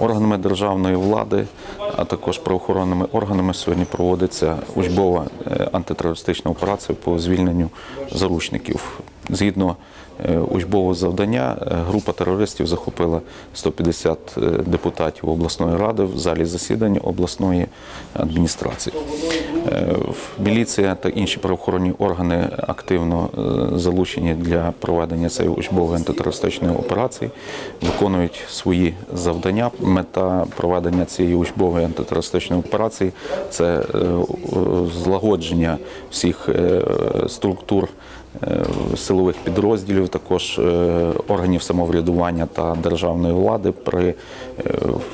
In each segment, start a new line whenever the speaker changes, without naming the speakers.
Органами державної влади, а також правоохоронними органами сьогодні проводиться учбова антитерористична операція по звільненню заручників. Згідно учбового завдання, група терористів захопила 150 депутатів обласної ради в залі засідань обласної адміністрації. Міліція та інші правоохоронні органи активно залучені для проведення цієї учбової антитерористичної операції, виконують свої завдання. Мета проведення цієї учбової антитерористичної операції – це злагодження всіх структур силових підрозділів, також органів самоврядування та державної влади при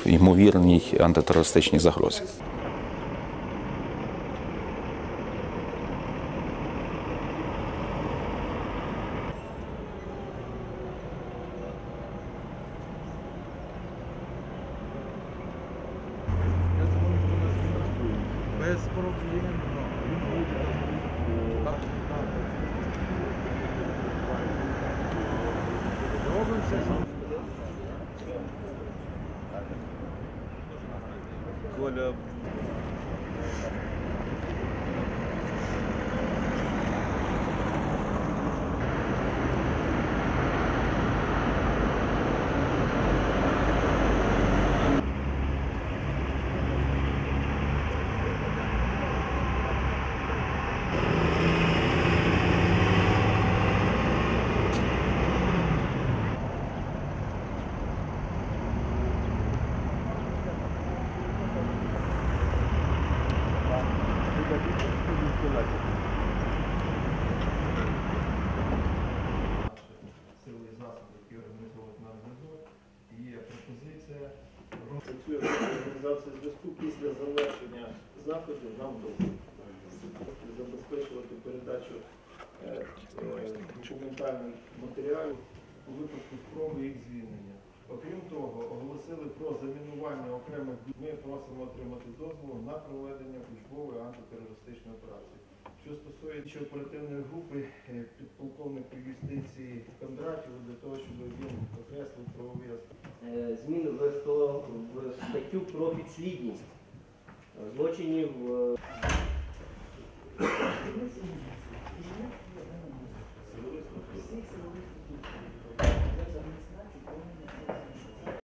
ймовірній антитерористичній загрозі.
Без проблем. Коля.
Сили і засоби, які організовують на зв'язок, є пропозиція. Працює організація зв'язку після завершення заходів нам забезпечувати передачу документальних матеріалів у випадку спроби їх звільнення. Окрім того, оголосили про замінування окремих. Ми просимо отримати дозвіл на проведення учбової антитерористичної операції. Що стосується оперативної групи, підполковнику юстиції Кондратєву, для того, щоб він окреслив правові аспекти.
Зміни в статтю про підслідність злочинів.